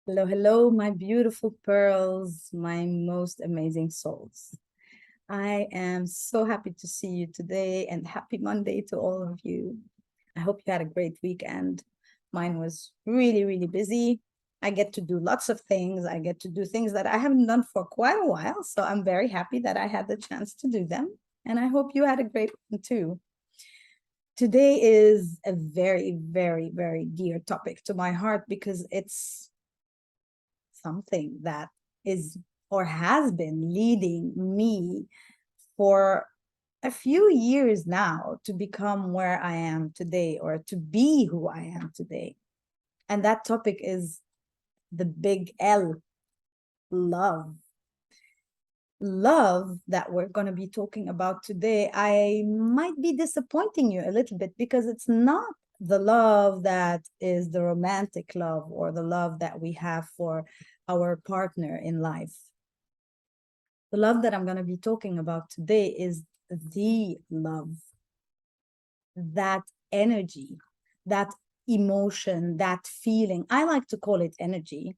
Hello, hello, my beautiful pearls, my most amazing souls. I am so happy to see you today and happy Monday to all of you. I hope you had a great weekend. Mine was really, really busy. I get to do lots of things. I get to do things that I haven't done for quite a while. So I'm very happy that I had the chance to do them. And I hope you had a great one too. Today is a very, very, very dear topic to my heart because it's something that is or has been leading me for a few years now to become where I am today or to be who I am today. And that topic is the big L, love. Love that we're going to be talking about today. I might be disappointing you a little bit because it's not the love that is the romantic love or the love that we have for our partner in life. The love that I'm going to be talking about today is the love, that energy, that emotion, that feeling. I like to call it energy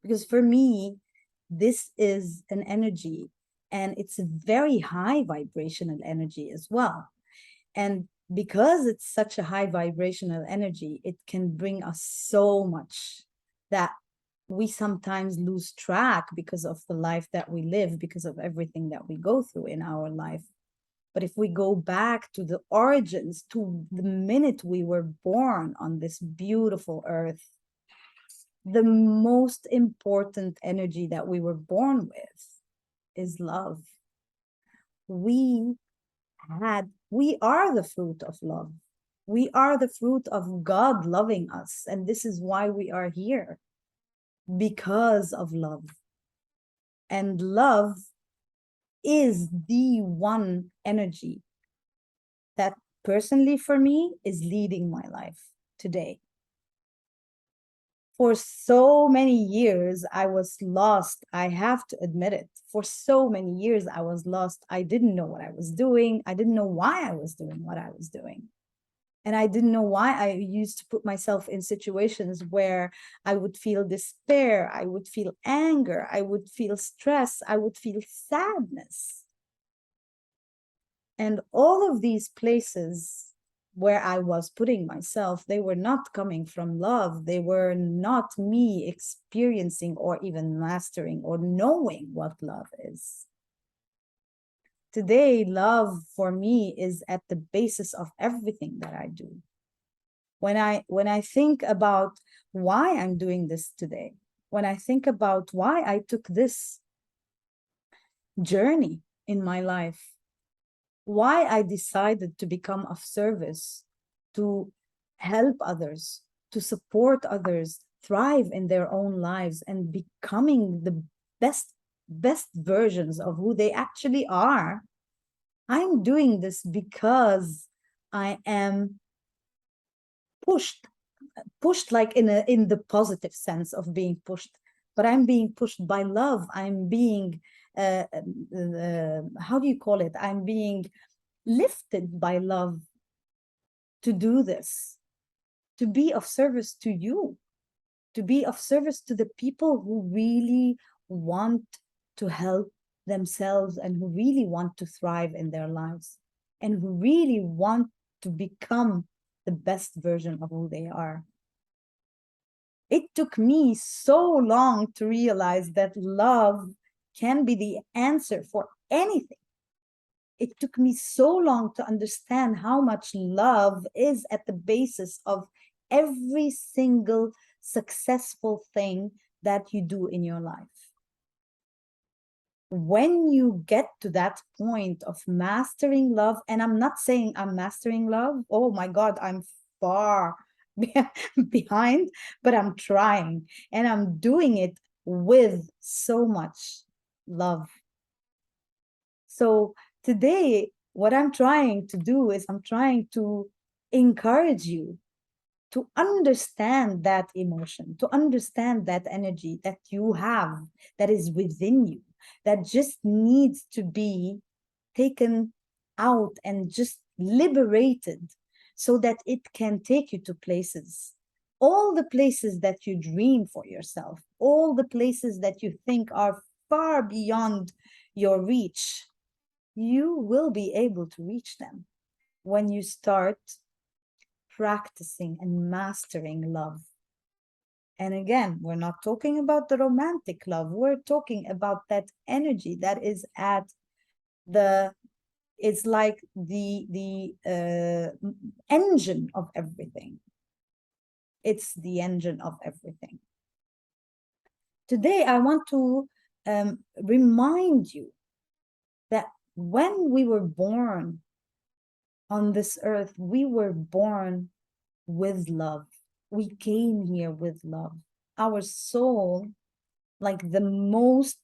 because for me, this is an energy and it's a very high vibrational energy as well. And because it's such a high vibrational energy, it can bring us so much that we sometimes lose track because of the life that we live, because of everything that we go through in our life. But if we go back to the origins, to the minute we were born on this beautiful earth, the most important energy that we were born with is love. We we are the fruit of love. We are the fruit of God loving us. And this is why we are here, because of love. And love is the one energy that personally for me is leading my life today. For so many years, I was lost. I have to admit it. For so many years, I was lost. I didn't know what I was doing. I didn't know why I was doing what I was doing. And I didn't know why I used to put myself in situations where I would feel despair, I would feel anger, I would feel stress, I would feel sadness. And all of these places where I was putting myself, they were not coming from love. They were not me experiencing or even mastering or knowing what love is. Today, love for me is at the basis of everything that I do. When I think about why I'm doing this today, when I think about why I took this journey in my life, why I decided to become of service, to help others, to support others thrive in their own lives and becoming the best versions of who they actually are. I'm doing this because I am pushed like in the positive sense of being pushed, but I'm being pushed by love. I'm being how do you call it, I'm being lifted by love to do this, to be of service to you, to be of service to the people who really want to help themselves and who really want to thrive in their lives and who really want to become the best version of who they are. It took me so long to realize that love can be the answer for anything. It took me so long to understand how much love is at the basis of every single successful thing that you do in your life. When you get to that point of mastering love, and I'm not saying I'm mastering love, oh my God, I'm far behind, but I'm trying and I'm doing it with so much love. So today, what I'm trying to do is I'm trying to encourage you to understand that emotion, to understand that energy that you have, that is within you, that just needs to be taken out and just liberated so that it can take you to places all the places that you dream for yourself, all the places that you think are far beyond your reach, you will be able to reach them when you start practicing and mastering love. And again, we're not talking about the romantic love. We're talking about that energy that is at the, it's like the engine of everything. It's the engine of everything. Today, I want to remind you that when we were born on this earth, we were born with love. We came here with love. Our soul, like the most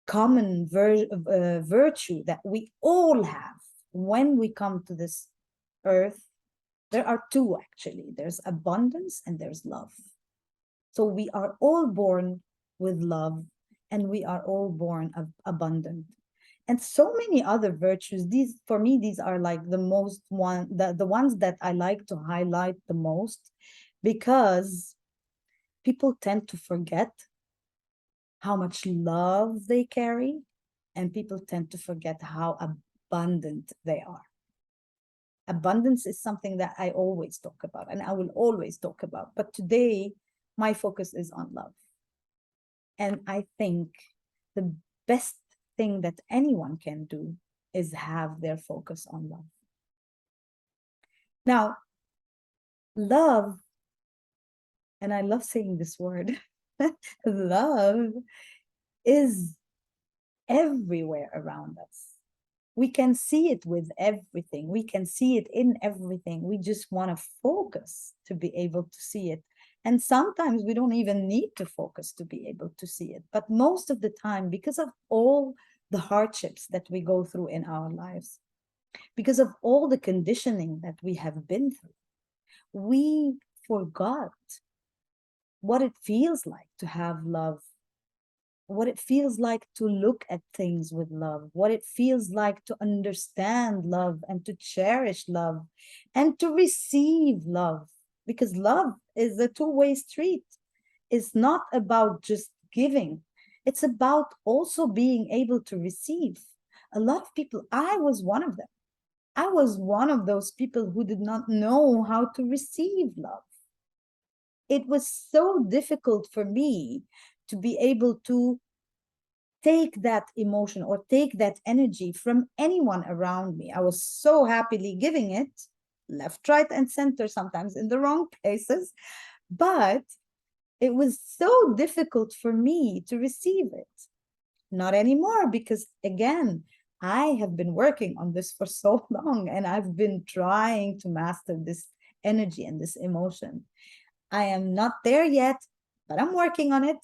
common virtue that we all have when we come to this earth, there are two actually. There's abundance and there's love. So we are all born with love, and we are all born abundant. And so many other virtues. These, for me, these are like the most the ones that I like to highlight the most, because people tend to forget how much love they carry, and people tend to forget how abundant they are. Abundance is something that I always talk about and I will always talk about. But today, my focus is on love. And I think the best thing that anyone can do is have their focus on love. Now, love, and I love saying this word, love is everywhere around us. We can see it with everything. We can see it in everything. We just want to focus to be able to see it. And sometimes we don't even need to focus to be able to see it. But most of the time, because of all the hardships that we go through in our lives, because of all the conditioning that we have been through, we forgot what it feels like to have love, what it feels like to look at things with love, what it feels like to understand love and to cherish love and to receive love. Because love is a two-way street. It's not about just giving, it's about also being able to receive. A lot of people, I was one of them. I was one of those people who did not know how to receive love. It was so difficult for me to be able to take that emotion or take that energy from anyone around me. I was so happily giving it left, right, and center, sometimes in the wrong places. But it was so difficult for me to receive it. Not anymore, because again, I have been working on this for so long and I've been trying to master this energy and this emotion. I am not there yet, but I'm working on it.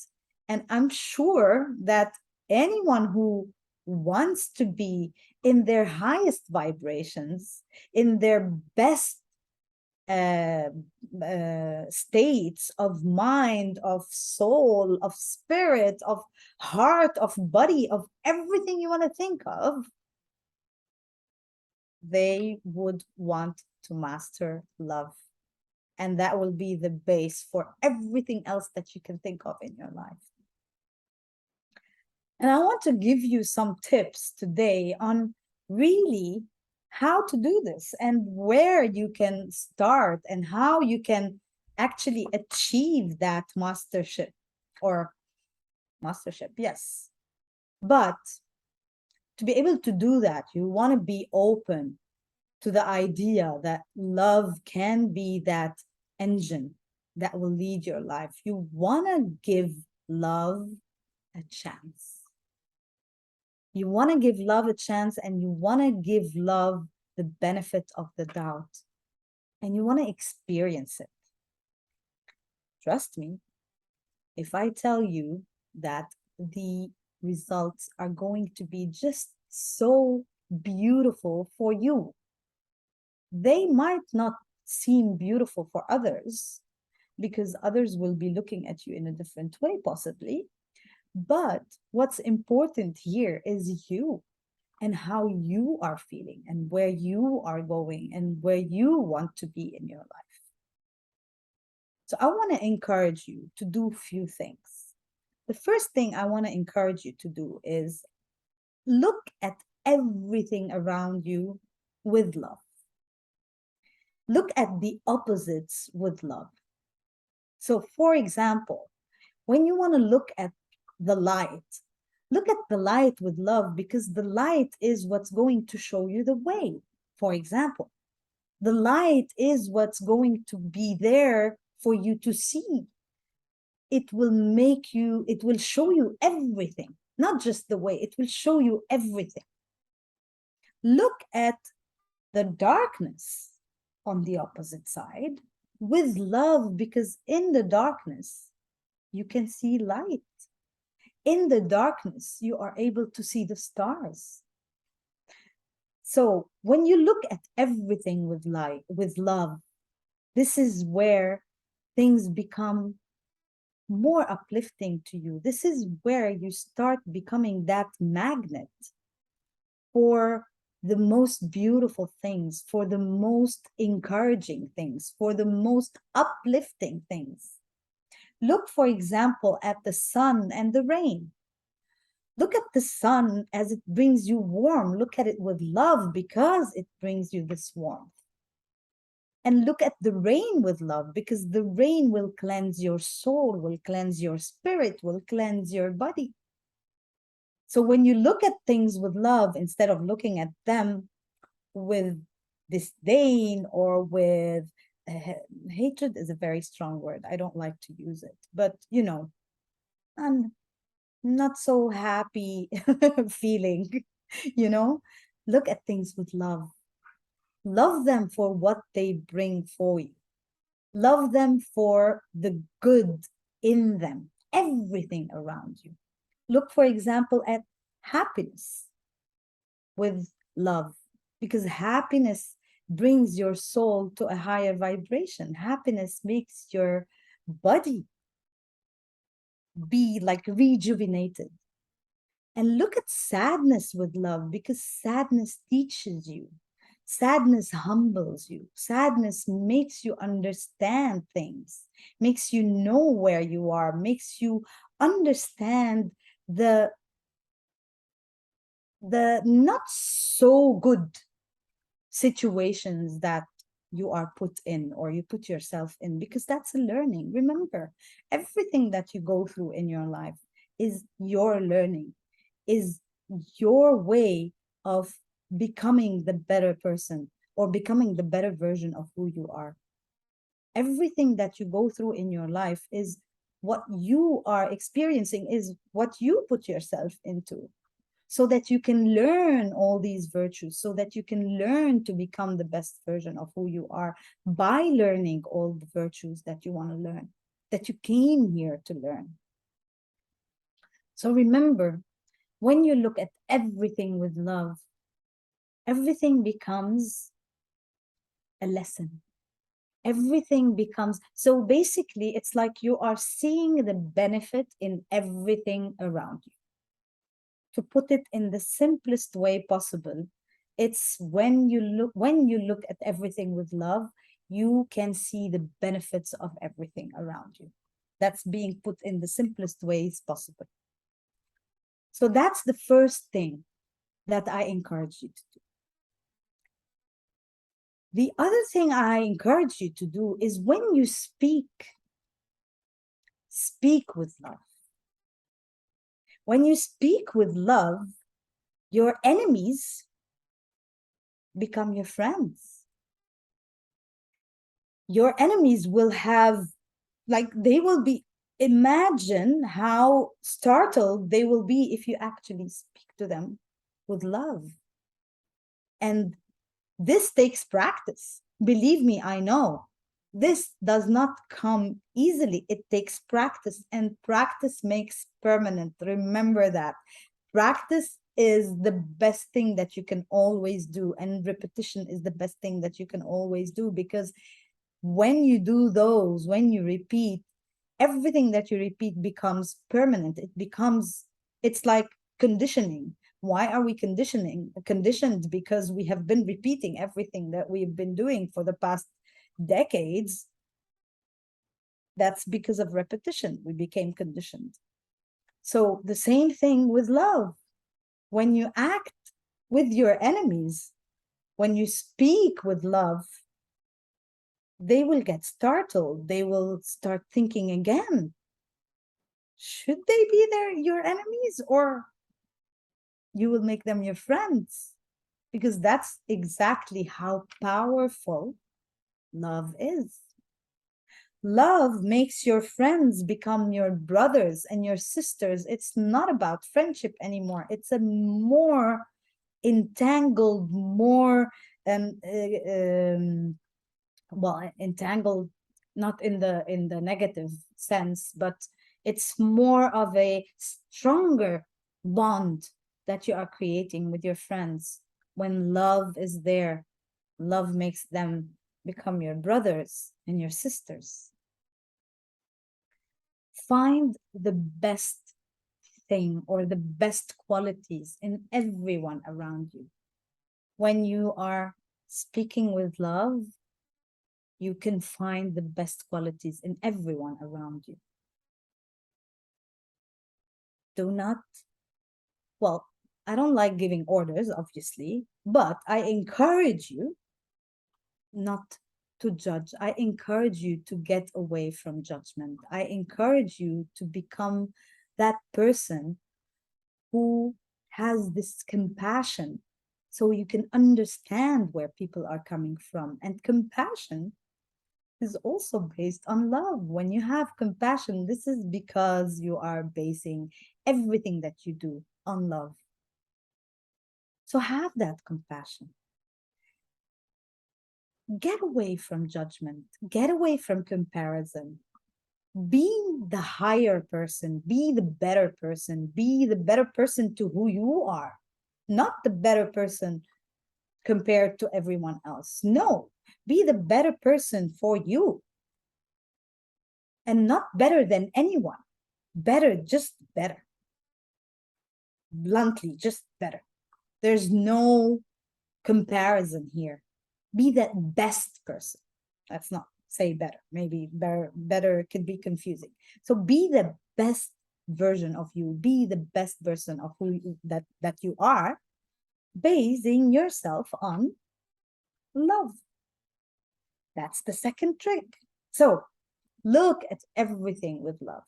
And I'm sure that anyone who wants to be in their highest vibrations, in their best states of mind, of soul, of spirit, of heart, of body, of everything you want to think of, they would want to master love. And that will be the base for everything else that you can think of in your life. And I want to give you some tips today on really how to do this and where you can start and how you can actually achieve that mastership or mastership, yes. But to be able to do that, you want to be open to the idea that love can be that engine that will lead your life. You want to give love a chance. You want to give love a chance, and you want to give love the benefit of the doubt, and you want to experience it. Trust me, if I tell you that the results are going to be just so beautiful for you. They might not seem beautiful for others because others will be looking at you in a different way, possibly. But what's important here is you and how you are feeling and where you are going and where you want to be in your life. So I want to encourage you to do a few things. The first thing I want to encourage you to do is look at everything around you with love. Look at the opposites with love. So, for example, when you want to look at the light, look at the light with love, because the light is what's going to show you the way. For example, the light is what's going to be there for you to see. It will make you, it will show you everything, not just the way, it will show you everything. Look at the darkness on the opposite side with love, because in the darkness, you can see light. In the darkness, you are able to see the stars. So when you look at everything with light, with love, this is where things become more uplifting to you. This is where you start becoming that magnet for the most beautiful things, for the most encouraging things, for the most uplifting things. Look, for example, at the sun and the rain. Look at the sun as it brings you warm. Look at it with love because it brings you this warmth. And look at the rain with love, because the rain will cleanse your soul, will cleanse your spirit, will cleanse your body. So when you look at things with love, instead of looking at them with disdain or with hatred is a very strong word. I don't like to use it, but I'm not so happy feeling, you know, look at things with love. Love them for what they bring for you. Love them for the good in them, everything around you. Look, for example, at happiness with love, because happiness brings your soul to a higher vibration. Happiness makes your body be like rejuvenated. And look at sadness with love, because sadness teaches you. Sadness humbles you. Sadness makes you understand things, makes you know where you are, makes you understand the not so good situations that you are put in or you put yourself in, because that's a learning. Remember, everything that you go through in your life is your learning, is your way of becoming the better person or becoming the better version of who you are. Everything that you go through in your life is what you are experiencing, is what you put yourself into, so that you can learn all these virtues, so that you can learn to become the best version of who you are by learning all the virtues that you want to learn, that you came here to learn. So remember, when you look at everything with love, everything becomes a lesson. Everything becomes, so basically, it's like you are seeing the benefit in everything around you. To put it in the simplest way possible, it's when you look at everything with love, you can see the benefits of everything around you. That's being put in the simplest ways possible. So that's the first thing that I encourage you to do. The other thing I encourage you to do is when you speak with love. When you speak with love, your enemies become your friends. Your enemies will have, like, they will be, imagine how startled they will be if you actually speak to them with love. And this takes practice. Believe me, I know. This does not come easily. It takes practice, and practice makes permanent. Remember that. Practice is the best thing that you can always do, and repetition is the best thing that you can always do, because when you do those, when you repeat, everything that you repeat becomes permanent. It's like conditioning. Why are we conditioned? Because we have been repeating everything that we've been doing for the past decades. That's because of repetition. We became conditioned. So the same thing with love. When you act with your enemies, when you speak with love, they will get startled. They will start thinking again, should they be your enemies, or you will make them your friends? Because that's exactly how powerful love is. Love makes your friends become your brothers and your sisters. It's not about friendship anymore. It's a more entangled, more um, uh, um, entangled, not in the negative sense, but it's more of a stronger bond that you are creating with your friends. When love is there, love makes them become your brothers and your sisters. Find the best thing or the best qualities in everyone around you. When you are speaking with love, you can find the best qualities in everyone around you. Do not, well, I don't like giving orders, obviously, but I encourage you not to judge. I encourage you to get away from judgment. I encourage you to become that person who has this compassion so you can understand where people are coming from. And compassion is also based on love. When you have compassion, this is because you are basing everything that you do on love. So have that compassion. Get away from judgment, get away from comparison. Be the higher person, be the better person, be the better person to who you are, not the better person compared to everyone else. No, be the better person for you, and not better than anyone. Better, just better. Bluntly, just better. There's no comparison here. Be that best person. Let's not say better. Maybe better could be confusing. So be the best version of you. Be the best version of that you are, basing yourself on love. That's the second trick. So look at everything with love.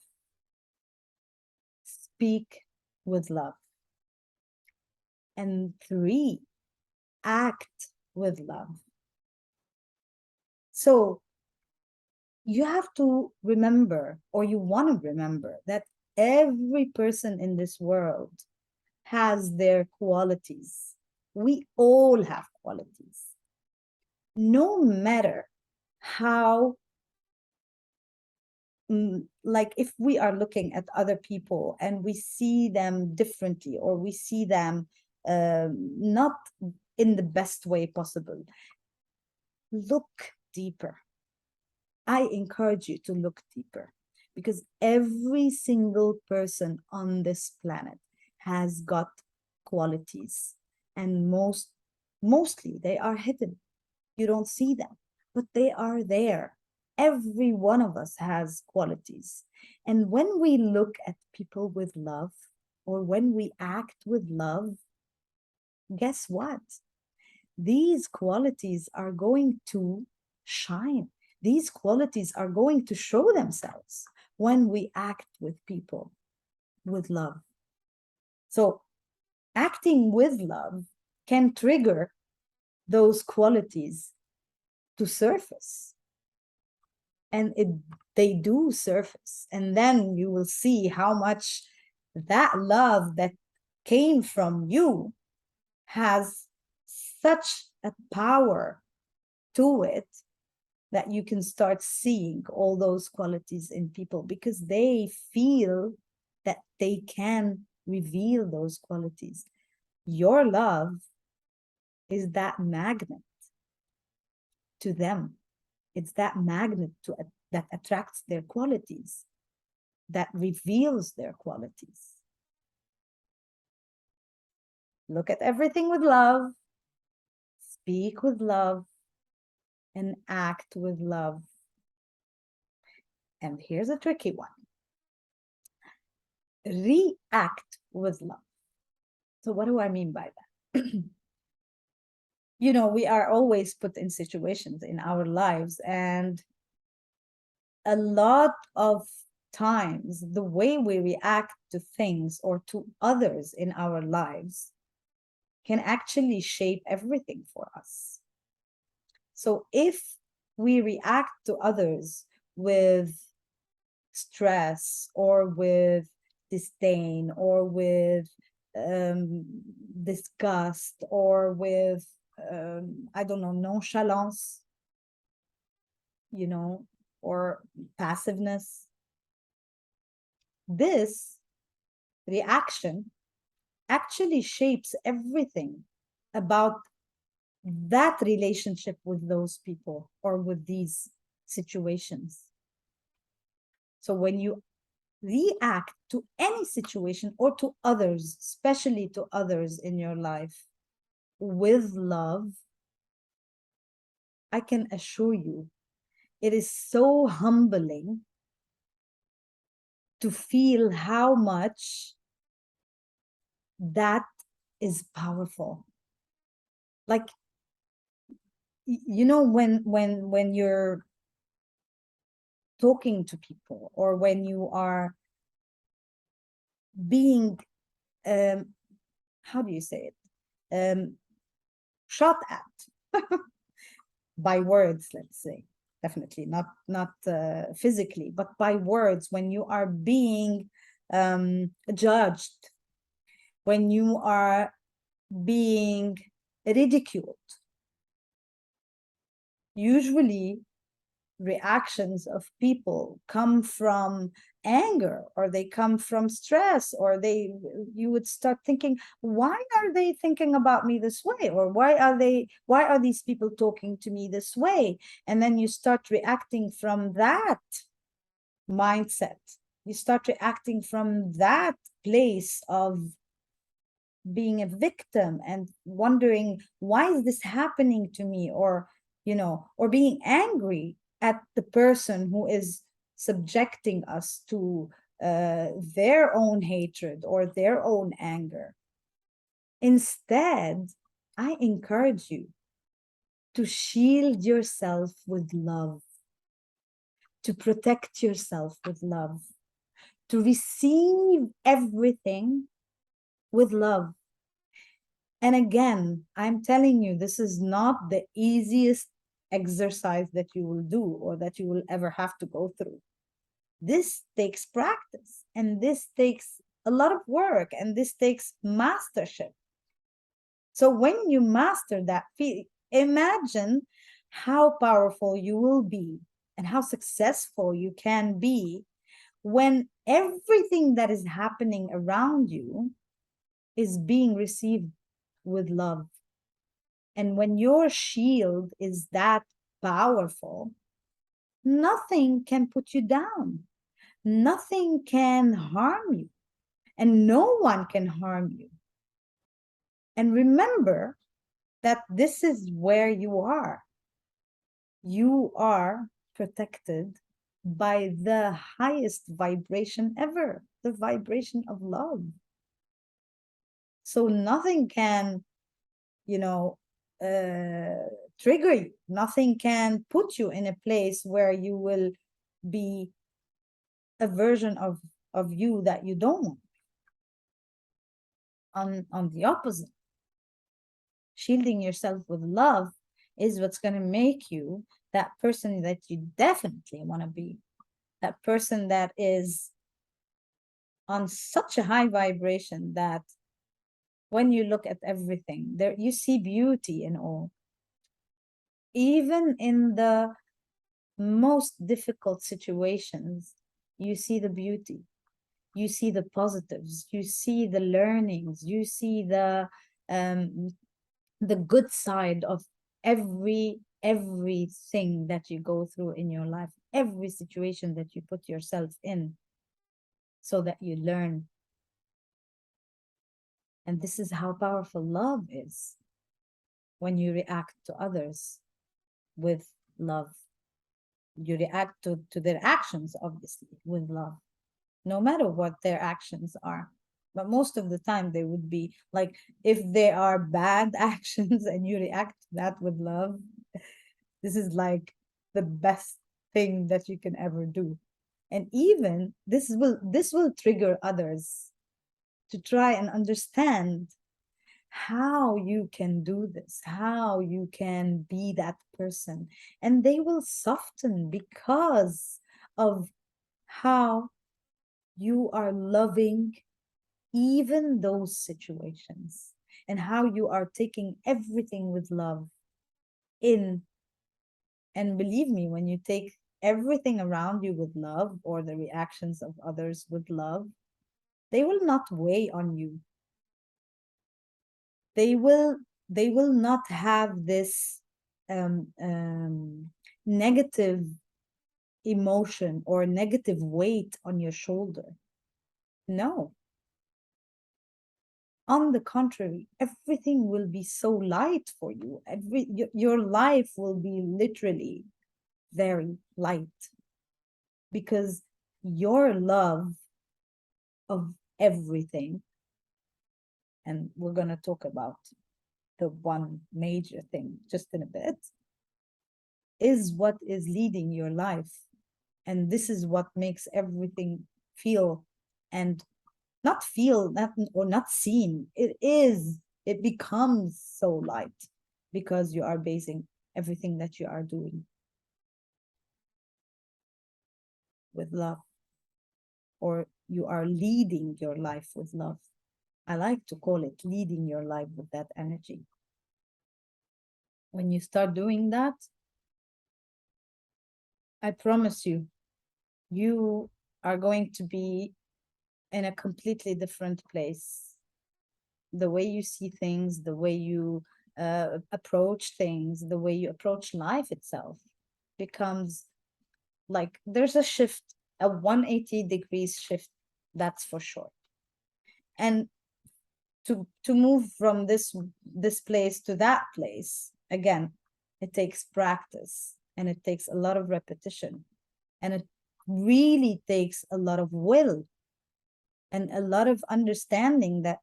Speak with love. And 3, act with love. So you have to remember, or you want to remember, that every person in this world has their qualities. We all have qualities. No matter how, like if we are looking at other people and we see them differently, or we see them not in the best way possible, look deeper. I encourage you to look deeper, because every single person on this planet has got qualities, and mostly they are hidden. You don't see them, but they are there. Every one of us has qualities. And when we look at people with love, or when we act with love, guess what? These qualities are going to shine. These qualities are going to show themselves when we act with people with love. So, acting with love can trigger those qualities to surface. And they do surface. And then you will see how much that love that came from you has such a power to it, that you can start seeing all those qualities in people, because they feel that they can reveal those qualities. Your love is that magnet to them. It's that magnet that attracts their qualities, that reveals their qualities. Look at everything with love, speak with love, and act with love. And here's a tricky one. React with love. So what do I mean by that? We are always put in situations in our lives, and a lot of times the way we react to things or to others in our lives can actually shape everything for us. So if we react to others with stress or with disdain or with um, disgust or with, I don't know, nonchalance, you know, or passiveness, this reaction actually shapes everything about that relationship with those people or with these situations. So when you react to any situation or to others, especially to others in your life, with love, I can assure you, it is so humbling to feel how much that is powerful. Like, when you're talking to people, or when you are being, how do you say it, shot at by words, let's say, definitely not physically, but by words, when you are being judged, when you are being ridiculed, usually reactions of people come from anger, or they come from stress, or you would start thinking, why are they thinking about me this way, or why are these people talking to me this way? And then you start reacting from that mindset. You start reacting from that place of being a victim and wondering, why is this happening to me? Or being angry at the person who is subjecting us to their own hatred or their own anger. Instead, I encourage you to shield yourself with love, to protect yourself with love, to receive everything with love. And again, I'm telling you, this is not the easiest exercise that you will do or that you will ever have to go through. This takes practice, and this takes a lot of work, and this takes mastership. So when you master that feeling, imagine how powerful you will be and how successful you can be when everything that is happening around you is being received with love. And when your shield is that powerful, nothing can put you down. Nothing can harm you, and no one can harm you. And remember that this is where you are. You are protected by the highest vibration ever, the vibration of love. So nothing can, you know, trigger you. Nothing can put you in a place where you will be a version of you that you don't want. On the opposite, shielding yourself with love is what's going to make you that person that you definitely want to be, that person that is on such a high vibration that when you look at everything there, you see beauty in all, even in the most difficult situations. You see the beauty, you see the positives, you see the learnings, you see um the good side of everything that you go through in your life, every situation that you put yourself in, so that you learn. And this is how powerful love is, when you react to others with love. You react to their actions, obviously, with love, no matter what their actions are. But most of the time, they would be like, if they are bad actions and you react to that with love, this is like the best thing that you can ever do. And even this will trigger others to try and understand how you can do this, how you can be that person. And they will soften because of how you are loving even those situations, and how you are taking everything with love in. And believe me, when you take everything around you with love, or the reactions of others with love, they will not weigh on you. They will not have this um, um, negative emotion or negative weight on your shoulder. No, on the contrary, everything will be so light for you. Your life will be literally very light, because your love of everything, and we're going to talk about the one major thing just in a bit, is what is leading your life. And this is what makes everything feel, and not feel, not or not seen. It becomes so light, because you are basing everything that you are doing with love, or you are leading your life with love. I like to call it leading your life with that energy. When you start doing that, I promise you, you are going to be in a completely different place. The way you see things, the way you approach things, the way you approach life itself becomes like there's a shift, a 180 degrees shift, that's for sure. And to move from this place to that place, again, it takes practice, and it takes a lot of repetition, and it really takes a lot of will and a lot of understanding that,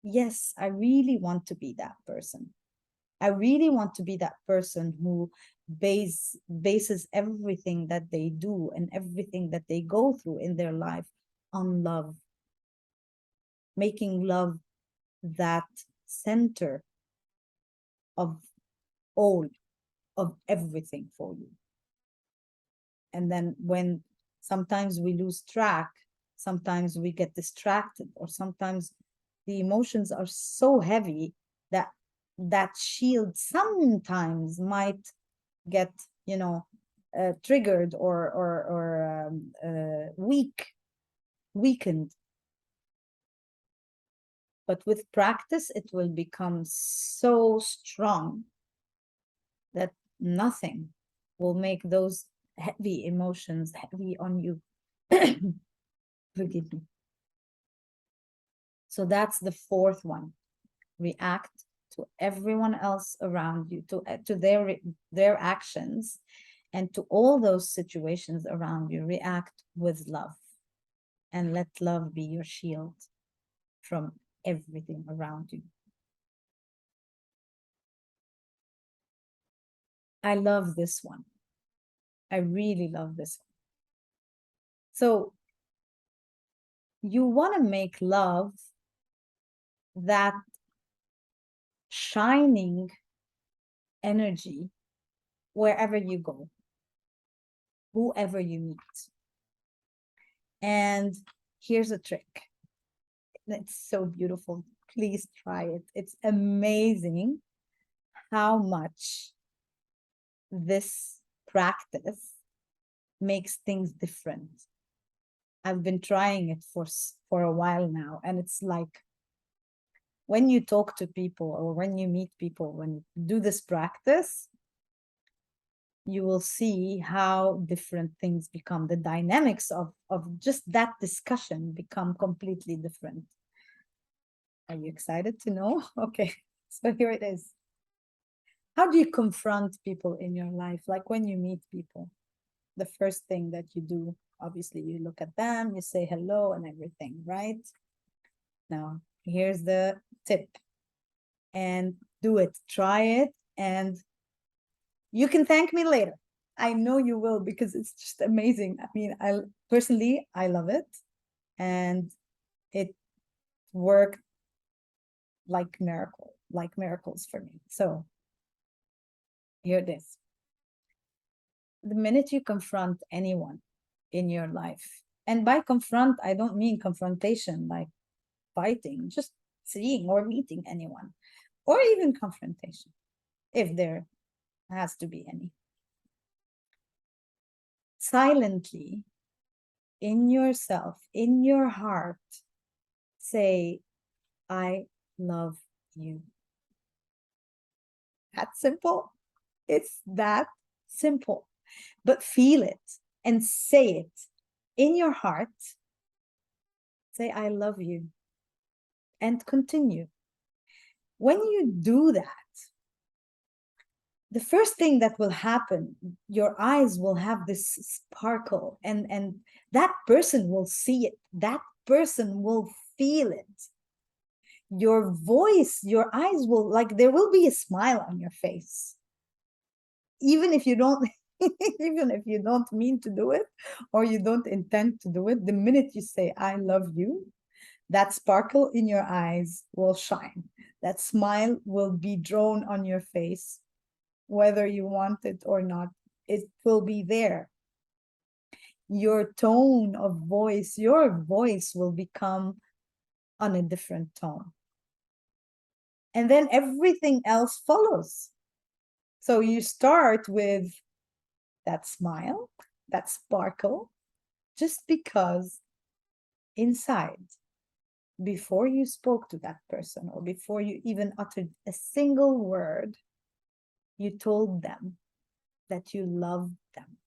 yes, I really want to be that person. I really want to be that person who bases everything that they do and everything that they go through in their life on love, making love that center of all, of everything for you. And then when sometimes we lose track, sometimes we get distracted, or sometimes the emotions are so heavy that that shield sometimes might get, triggered, or weakened. But with practice, it will become so strong that nothing will make those heavy emotions heavy on you. Forgive me. So that's the fourth one. React to everyone else around you, to their actions, and to all those situations around you. React with love, and let love be your shield from everything around you. I love this one. I really love this one. So you want to make love that shining energy wherever you go, whoever you meet. And here's a trick. It's so beautiful. Please try it. It's amazing how much this practice makes things different. I've been trying it for a while now, and it's like when you talk to people, or when you meet people, when you do this practice, you will see how different things become. The dynamics of just that discussion become completely different. Are you excited to know? Okay, so here it is. How do you confront people in your life, like when you meet people? the first thing that you do, obviously you look at them, you say hello and everything, right? Now, here's the tip, and do it, try it, and you can thank me later. I know you will, because it's just amazing. I mean, I personally, I love it, and it worked like miracles for me. So here it is. The minute you confront anyone in your life, and by confront, I don't mean confrontation like fighting, just seeing or meeting anyone, or even confrontation, if there has to be any. Silently, in yourself, in your heart, say, I love you. That's simple. It's that simple. But feel it and say it in your heart. Say, I love you. And continue. When you do that, the first thing that will happen, your eyes will have this sparkle, and that person will see it. That person will feel it. Your voice, your eyes will, like, there will be a smile on your face. Even if you don't, even if you don't mean to do it, or you don't intend to do it, the minute you say, I love you, that sparkle in your eyes will shine. That smile will be drawn on your face, whether you want it or not. It will be there. Your tone of voice, your voice will become on a different tone. And then everything else follows. So you start with that smile, that sparkle, just because inside, before you spoke to that person, or before you even uttered a single word, you told them that you love them.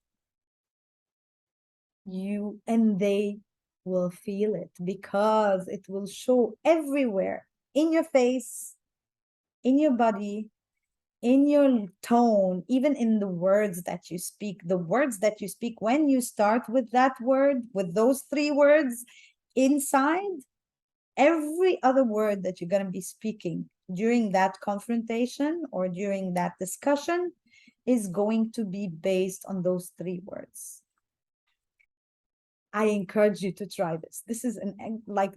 And they will feel it, because it will show everywhere, in your face, in your body, in your tone, even in the words that you speak. The words that you speak, when you start with that word, with those three words, inside, every other word that you're going to be speaking during that confrontation or during that discussion is going to be based on those three words. I encourage you to try this. This is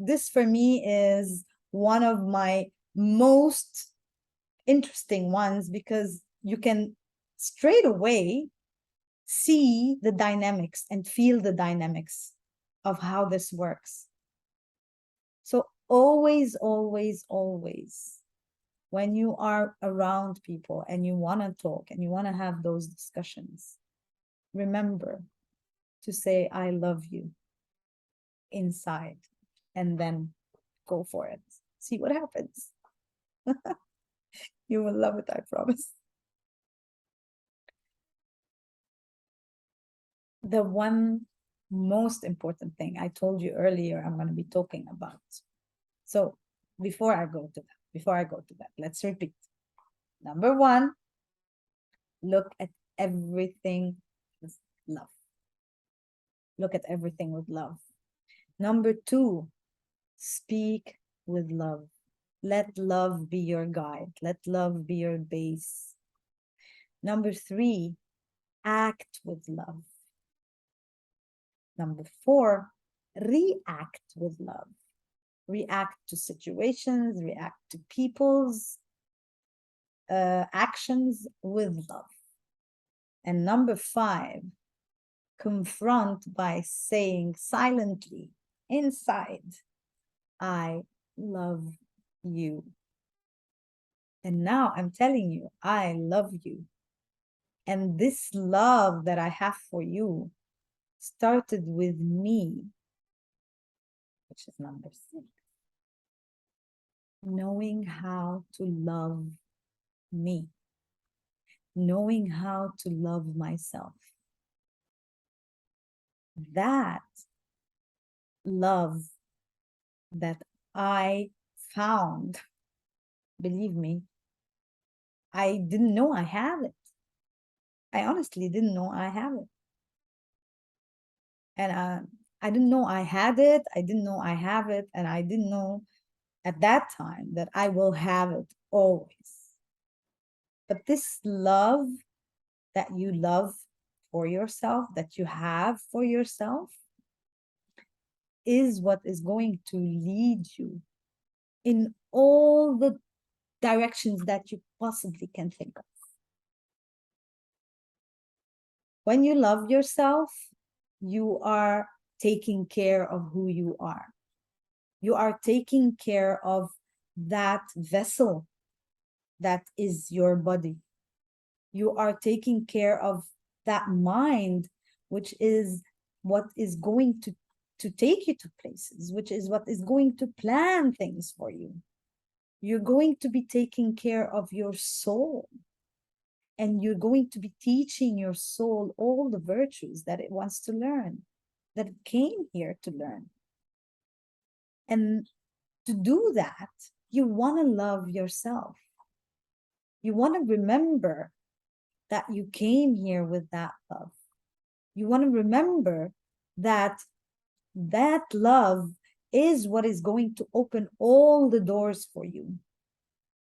this for me is one of my most interesting ones, because you can straight away see the dynamics and feel the dynamics of how this works. So always, always, always, when you are around people and you want to talk and you want to have those discussions, remember to say, I love you inside, and then go for it. See what happens. You will love it, I promise. The one most important thing I told you earlier I'm going to be talking about. So before I go to that, let's repeat. Number one, look at everything with love. Look at everything with love. Number two, speak with love. Let love be your guide. Let love be your base. Number three, act with love. Number four, react with love. React to situations, react to people's actions with love. And number five, confront by saying silently inside, I love you. And now I'm telling you, I love you. And this love that I have for you started with me, which is number six. Knowing how to love me, knowing how to love myself. That love that I found, believe me, I didn't know I have it. I honestly didn't know I have it. And I didn't know I had it. I didn't know I have it. And I didn't know at that time that I will have it always. But this love that you love for yourself, that you have for yourself, is what is going to lead you in all the directions that you possibly can think of. When you love yourself, you are taking care of who you are. You are taking care of that vessel that is your body. You are taking care of that mind, which is what is going to take you to places, which is what is going to plan things for you. You're going to be taking care of your soul, and you're going to be teaching your soul all the virtues that it wants to learn, that it came here to learn. And to do that, you want to love yourself. You want to remember that you came here with that love. You want to remember that that love is what is going to open all the doors for you.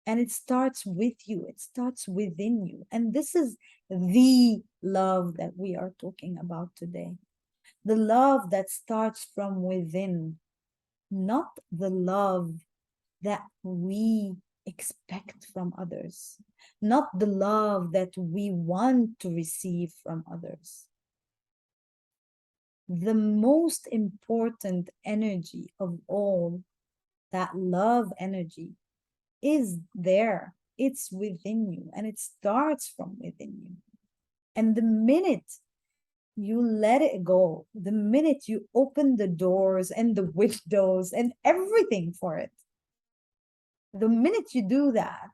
And it starts with you, it starts within you. And this is the love that we are talking about today. The love that starts from within, not the love that we expect from others, not the love that we want to receive from others. The most important energy of all, that love energy, is there. It's within you, and it starts from within you. And the minute you let it go, the minute you open the doors and the windows and everything for it, the minute you do that,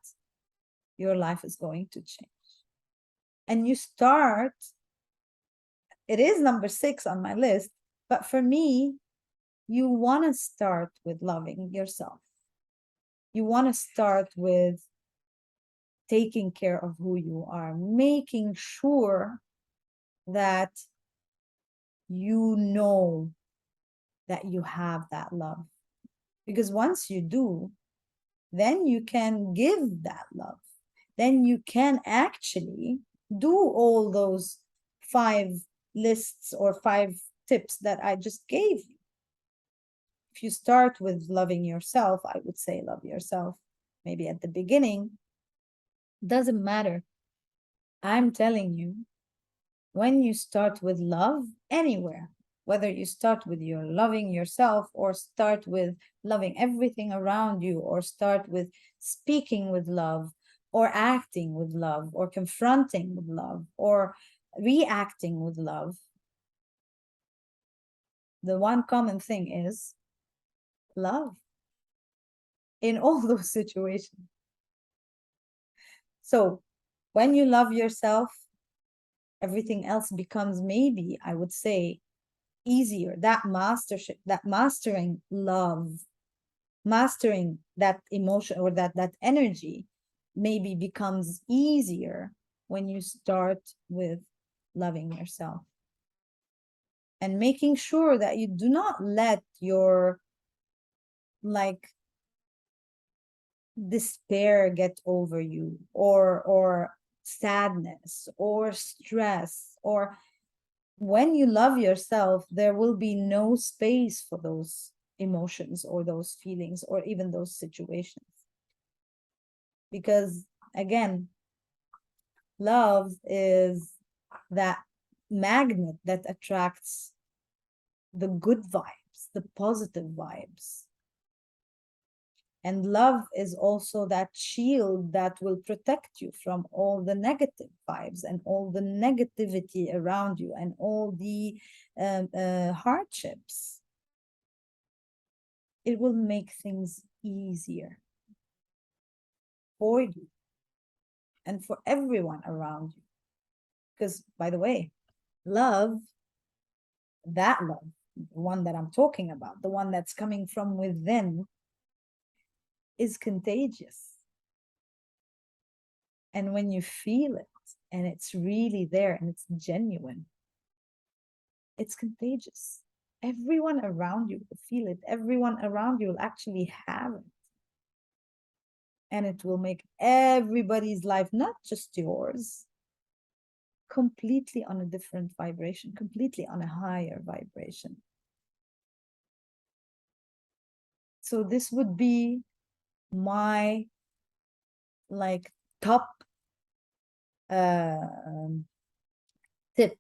your life is going to change. And you start, it is number 6 on my list, but for me, you want to start with loving yourself. You want to start with taking care of who you are, making sure that you know that you have that love. Because once you do, then you can give that love. Then you can actually do all those 5 lists or 5 tips that I just gave you. If you start with loving yourself, I would say love yourself. Maybe at the beginning, doesn't matter. I'm telling you, when you start with love anywhere, whether you start with your loving yourself or start with loving everything around you, or start with speaking with love or acting with love or confronting with love or reacting with love, the one common thing is love in all those situations. So when you love yourself, everything else becomes, maybe I would say, easier. That mastership, that mastering love, mastering that emotion or that energy, maybe becomes easier when you start with loving yourself and making sure that you do not let your like despair get over you, or sadness or stress. Or when you love yourself, there will be no space for those emotions or those feelings or even those situations. Because again, love is that magnet that attracts the good vibes, the positive vibes. And love is also that shield that will protect you from all the negative vibes and all the negativity around you and all the hardships. It will make things easier for you and for everyone around you. Because, by the way, love, that love, the one that I'm talking about, the one that's coming from within, is contagious. And when you feel it and it's really there and it's genuine, It's contagious. Everyone around you will feel it. Everyone around you will actually have it. And it will make everybody's life, not just yours, completely on a different vibration, completely on a higher vibration. So this would be my like top tip.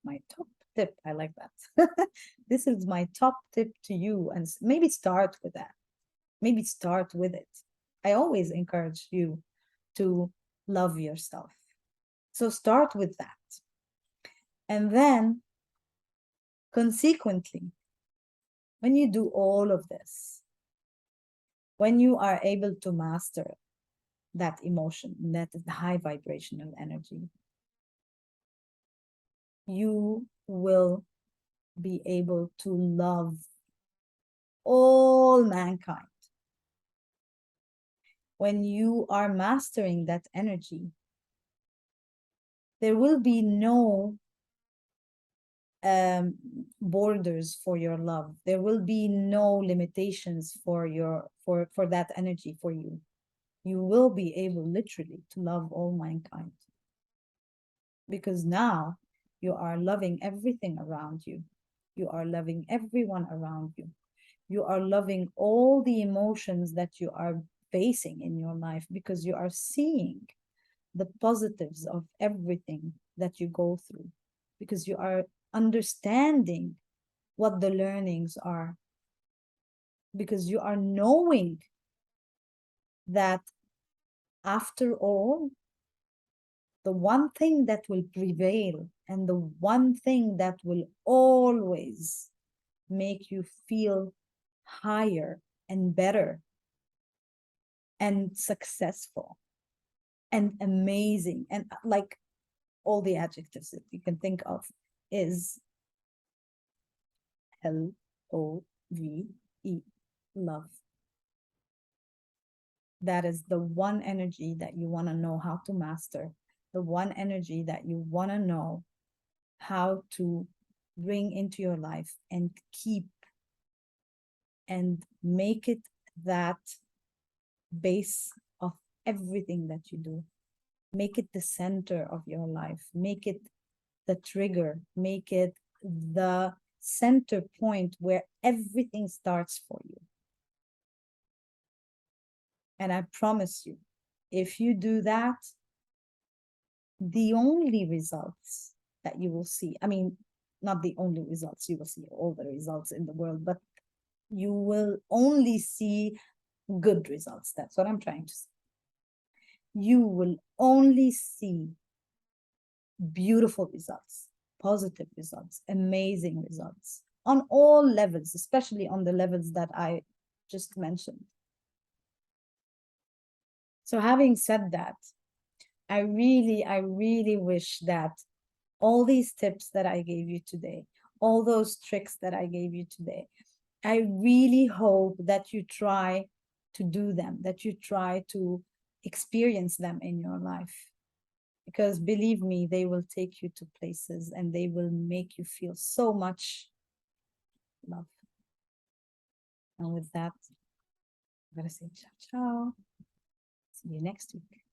My top tip. I like that. This is my top tip to you, and maybe start with that. Maybe start with it. I always encourage you to love yourself. So start with that. And then, consequently, when you do all of this, when you are able to master that emotion, that is the high vibrational energy, you will be able to love all mankind. When you are mastering that energy, there will be no borders for your love. There will be no limitations for that energy for you. You will be able literally to love all mankind, because now you are loving everything around you. You are loving everyone around you. You are loving all the emotions that you are facing in your life, because you are seeing the positives of everything that you go through, because you are understanding what the learnings are, because you are knowing that after all, the one thing that will prevail and the one thing that will always make you feel higher and better and successful and amazing and like all the adjectives that you can think of is Love, love. That is the one energy that you want to know how to master, the one energy that you want to know how to bring into your life and keep and make it that base of everything that you do. Make it the center of your life. Make it the trigger. Make it the center point where everything starts for you. And I promise you, if you do that, the only results that you will see, I mean, not the only results, you will see all the results in the world, but you will only see good results. That's what I'm trying to say. You will only see beautiful results, positive results, amazing results on all levels, especially on the levels that I just mentioned. So having said that, I really wish that all these tips that I gave you today, all those tricks that I gave you today, I really hope that you try to do them, that you try to experience them in your life. Because believe me, they will take you to places and they will make you feel so much love. And with that, I'm going to say ciao, ciao. See you next week.